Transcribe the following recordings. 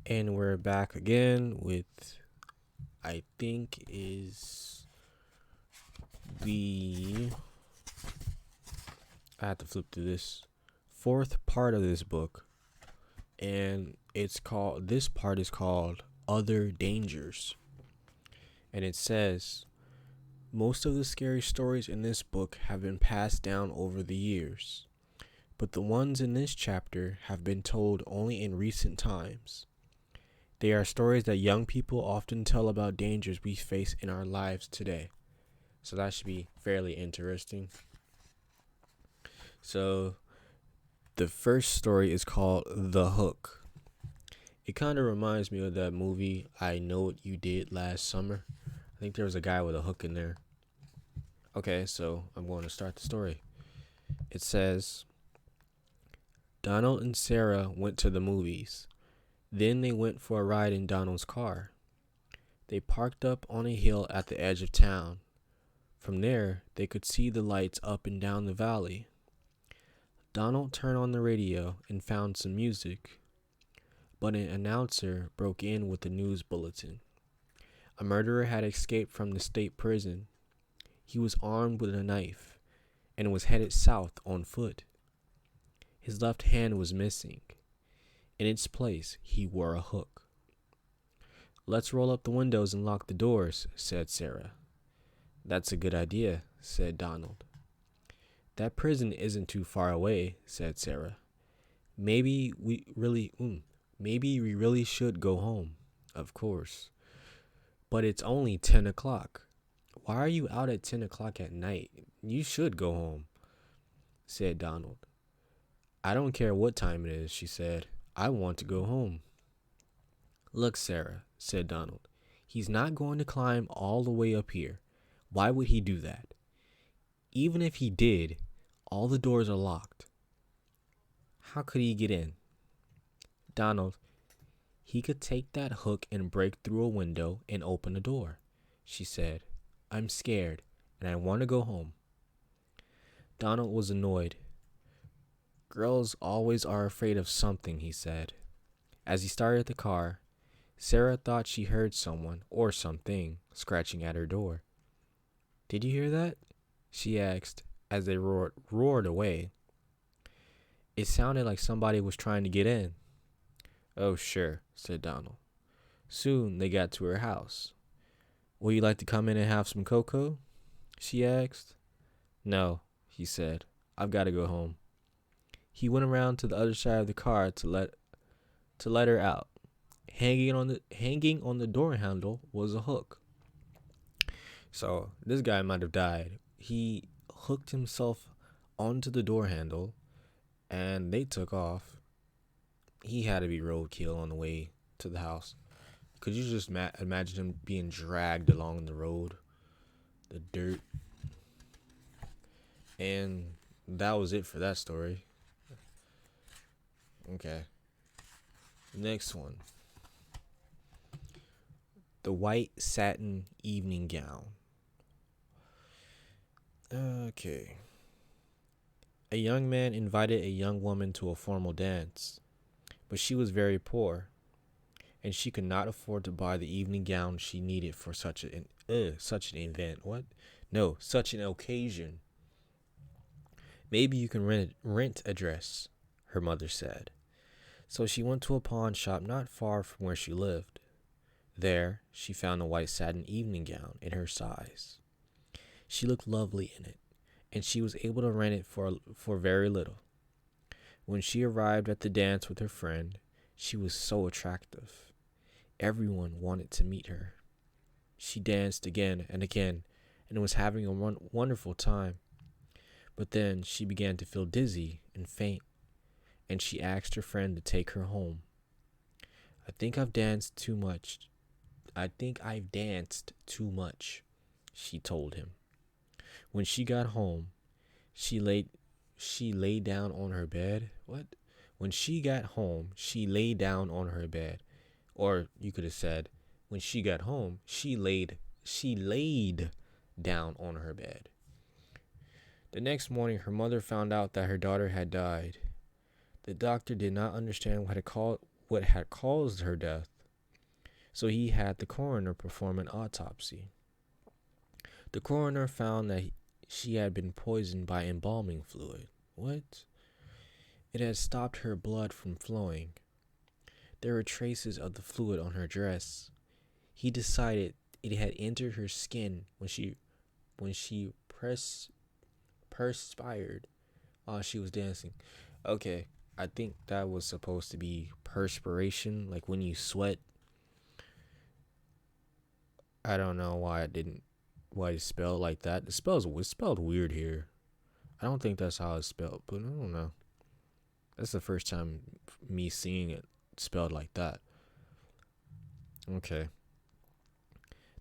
And we're back again with, I think, is the. I have to flip through this fourth part of this book. And this part is called Other Dangers. And it says, most of the scary stories in this book have been passed down over the years, but the ones in this chapter have been told only in recent times. They are stories that young people often tell about dangers we face in our lives today. So that should be fairly interesting. So the first story is called The Hook. It kind of reminds me of that movie, I Know What You Did Last Summer. I think there was a guy with a hook in there. Okay, so I'm going to start the story. It says, Donald and Sarah went to the movies. Then they went for a ride in Donald's car. They parked up on a hill at the edge of town. From there, they could see the lights up and down the valley. Donald turned on the radio and found some music, but an announcer broke in with a news bulletin. A murderer had escaped from the state prison. He was armed with a knife and was headed south on foot. His left hand was missing. In its place, he wore a hook. Let's roll up the windows and lock the doors, said Sarah. That's a good idea, said Donald. That prison isn't too far away, said Sarah. Maybe we really should go home. Of course. But it's only 10 o'clock. Why are you out at 10 o'clock at night? You should go home, said Donald. I don't care what time it is, she said. I want to go home. Look, Sarah, said Donald. He's not going to climb all the way up here. Why would he do that? Even if he did, all the doors are locked. How could he get in? Donald, he could take that hook and break through a window and open a door, she said. I'm scared, and I want to go home. Donald was annoyed. Girls always are afraid of something, he said. As he started the car, Sarah thought she heard someone or something scratching at her door. Did you hear that? She asked as they roared away. It sounded like somebody was trying to get in. Oh, sure, said Donald. Soon they got to her house. Would you like to come in and have some cocoa? She asked. No, he said. I've got to go home. He went around to the other side of the car to let her out. Hanging on the door handle was a hook. So this guy might have died. He hooked himself onto the door handle, and they took off. He had to be roadkill on the way to the house. Could you just imagine him being dragged along the road, the dirt? And that was it for that story. Okay. Next one. The White Satin Evening Gown. Okay. A young man invited a young woman to a formal dance, but she was very poor, and she could not afford to buy the evening gown she needed for such an event. What? No, such an occasion. Maybe you can rent a dress, her mother said. So she went to a pawn shop not far from where she lived. There, she found a white satin evening gown in her size. She looked lovely in it, and she was able to rent it for very little. When she arrived at the dance with her friend, she was so attractive. Everyone wanted to meet her. She danced again and again and was having a wonderful time. But then she began to feel dizzy and faint, and she asked her friend to take her home. I think I've danced too much, she told him. When she got home, she lay down on her bed. What? When she got home, she lay down on her bed. Or you could have said, when she got home, she laid down on her bed. The next morning, her mother found out that her daughter had died. The doctor did not understand what had caused her death, so he had the coroner perform an autopsy. The coroner found that she had been poisoned by embalming fluid. What? It had stopped her blood from flowing. There were traces of the fluid on her dress. He decided it had entered her skin when she perspired while she was dancing. Okay, I think that was supposed to be perspiration, like when you sweat. I don't know why it's spelled like that. It's spelled weird here. I don't think that's how it's spelled, but I don't know. That's the first time me seeing it spelled like that. Okay.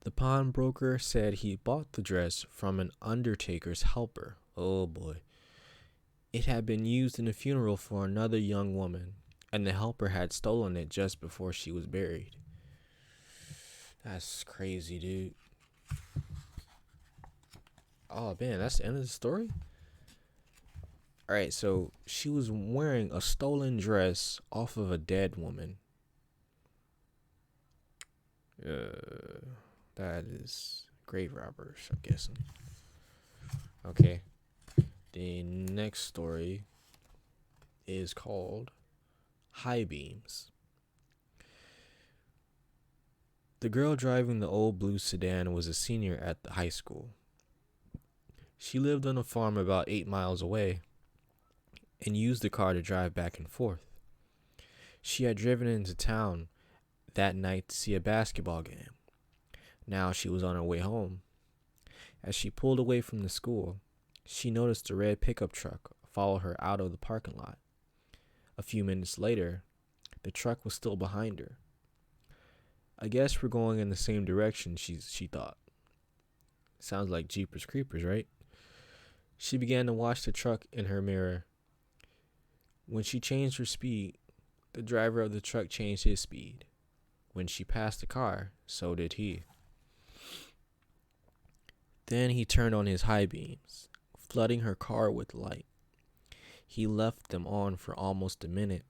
The pawnbroker said he bought the dress from an undertaker's helper. Oh boy. It had been used in a funeral for another young woman, and the helper had stolen it just before she was buried. That's crazy, dude. Oh man, that's the end of the story? Alright, so she was wearing a stolen dress off of a dead woman. That is grave robbers, I'm guessing. Okay. The next story is called High Beams. The girl driving the old blue sedan was a senior at the high school. She lived on a farm about 8 miles away and used the car to drive back and forth. She had driven into town that night to see a basketball game. Now she was on her way home. As she pulled away from the school, she noticed a red pickup truck follow her out of the parking lot. A few minutes later, the truck was still behind her. I guess we're going in the same direction, she thought. Sounds like Jeepers Creepers, right? She began to watch the truck in her mirror. When she changed her speed, the driver of the truck changed his speed. When she passed the car, so did he. Then he turned on his high beams, flooding her car with light. He left them on for almost a minute.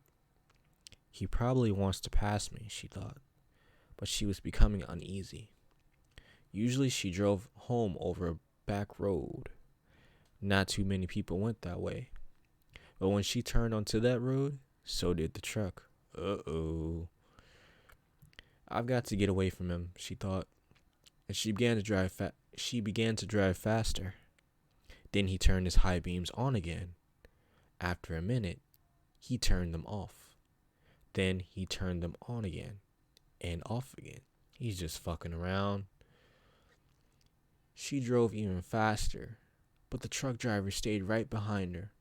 He probably wants to pass me, she thought, but she was becoming uneasy. Usually she drove home over a back road. Not too many people went that way. But when she turned onto that road, so did the truck. Uh-oh. I've got to get away from him, she thought, and she began to drive faster. Then he turned his high beams on again. After a minute, he turned them off. Then he turned them on again and off again. He's just fucking around. She drove even faster, but the truck driver stayed right behind her.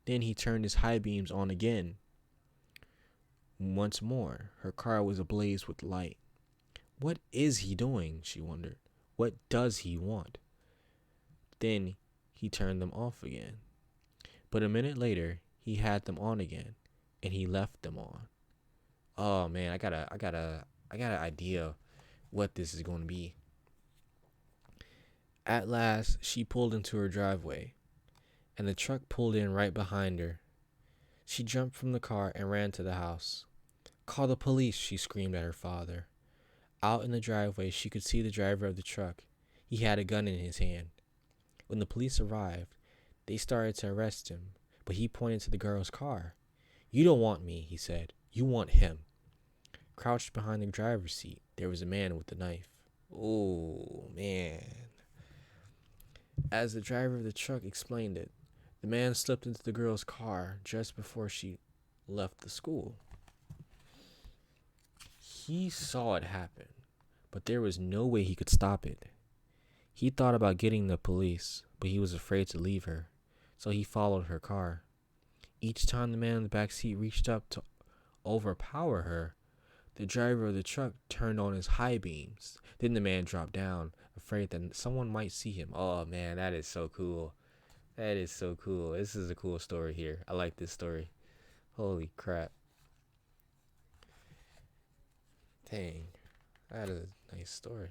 Then he turned his high beams on again. Once more, her car was ablaze with light. What is he doing? She wondered. What does he want? Then he turned them off again. But a minute later, he had them on again, and he left them on. Oh man, I got an idea what this is going to be. At last, she pulled into her driveway, and the truck pulled in right behind her. She jumped from the car and ran to the house. "Call the police," she screamed at her father. Out in the driveway, she could see the driver of the truck. He had a gun in his hand. When the police arrived, they started to arrest him, but he pointed to the girl's car. "You don't want me," he said. "You want him." Crouched behind the driver's seat, there was a man with a knife. Oh, man. As the driver of the truck explained it, the man slipped into the girl's car just before she left the school. He saw it happen, but there was no way he could stop it. He thought about getting the police, but he was afraid to leave her, so he followed her car. Each time the man in the back seat reached up to overpower her, the driver of the truck turned on his high beams. Then the man dropped down, afraid that someone might see him. Oh man, that is so cool. That is so cool. This is a cool story here. I like this story. Holy crap. Dang. That is a nice story.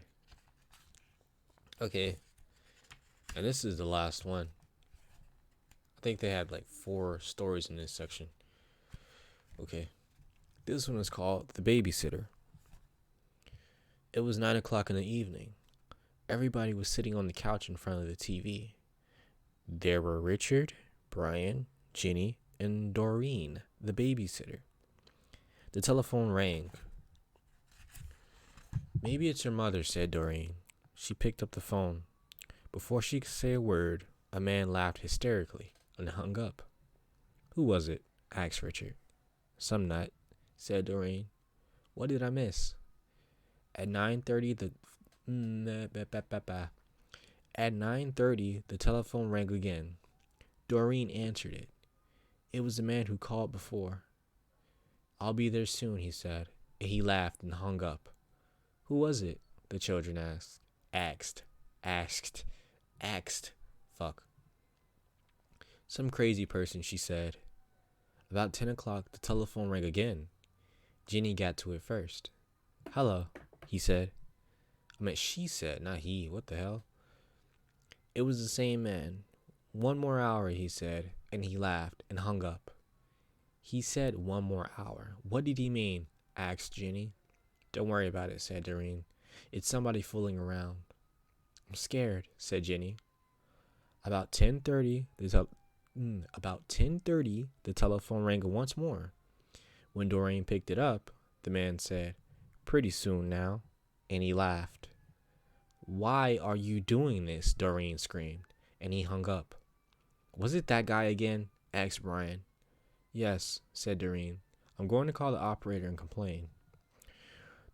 Okay. And this is the last one. I think they had like 4 stories in this section. Okay. This one is called The Babysitter. It was 9 o'clock in the evening. Everybody was sitting on the couch in front of the TV. There were Richard, Brian, Ginny, and Doreen, the babysitter. The telephone rang. Maybe it's your mother, said Doreen. She picked up the phone. Before she could say a word, a man laughed hysterically and hung up. Who was it? Asked Richard. Some nut, said Doreen. What did I miss? At 9:30 the telephone rang again. Doreen answered it. It was the man who called before. I'll be there soon, he said, and he laughed and hung up. Who was it? The children asked. Asked. Fuck. Some crazy person, she said. About 10 o'clock, the telephone rang again. Ginny got to it first. Hello, he said. She said, not he. What the hell? It was the same man. 1 more hour, he said, and he laughed and hung up. He said 1 more hour. What did he mean? Asked Ginny. Don't worry about it, said Doreen. It's somebody fooling around. I'm scared, said Ginny. About 10:30, the telephone rang once more. When Doreen picked it up, the man said, Pretty soon now, and he laughed. Why are you doing this? Doreen screamed, and he hung up. Was it that guy again? Asked Brian. Yes, said Doreen. I'm going to call the operator and complain.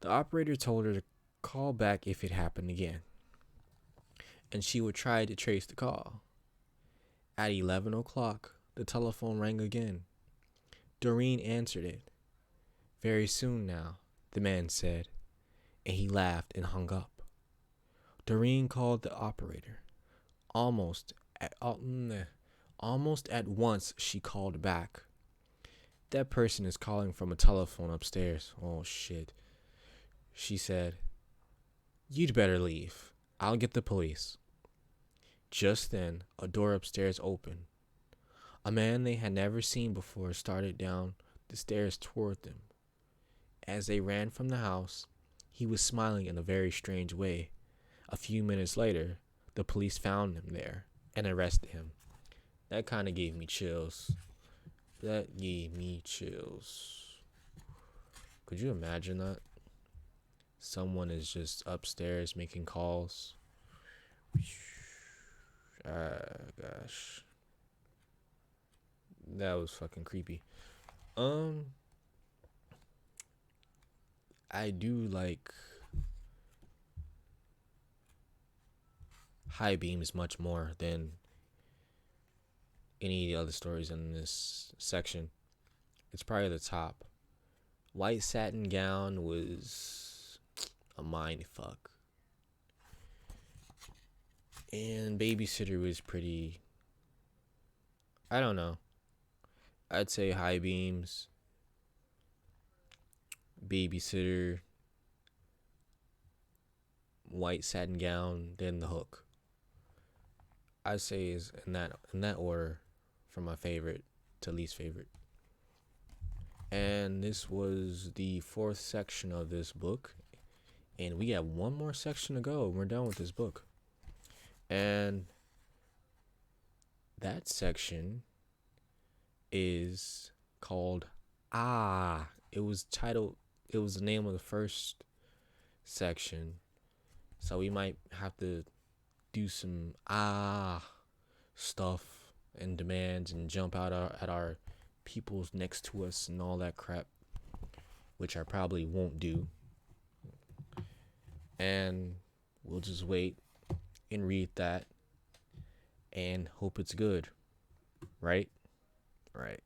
The operator told her to call back if it happened again, and she would try to trace the call. At 11 o'clock, the telephone rang again. Doreen answered it. Very soon now, the man said, and he laughed and hung up. Doreen called the operator. Almost at once, she called back. That person is calling from a telephone upstairs. Oh, shit. She said, You'd better leave. I'll get the police. Just then, a door upstairs opened. A man they had never seen before started down the stairs toward them. As they ran from the house, he was smiling in a very strange way. A few minutes later, the police found him there and arrested him. That kind of gave me chills. Could you imagine that? Someone is just upstairs making calls. Gosh. That was fucking creepy. I do like high beams much more than any other stories in this section. It's probably the top. White satin gown was a mind fuck. And Babysitter was pretty, I don't know. I'd say high beams, Babysitter, white satin gown, then the hook. I'd say is in that order from my favorite to least favorite. And this was the 4th section of this book. And we have 1 more section to go. We're done with this book. And that section is called It was the name of the first section. So we might have to do some stuff and demands and jump out at our peoples next to us and all that crap, which I probably won't do. And we'll just wait and read that and hope it's good. Right? Right.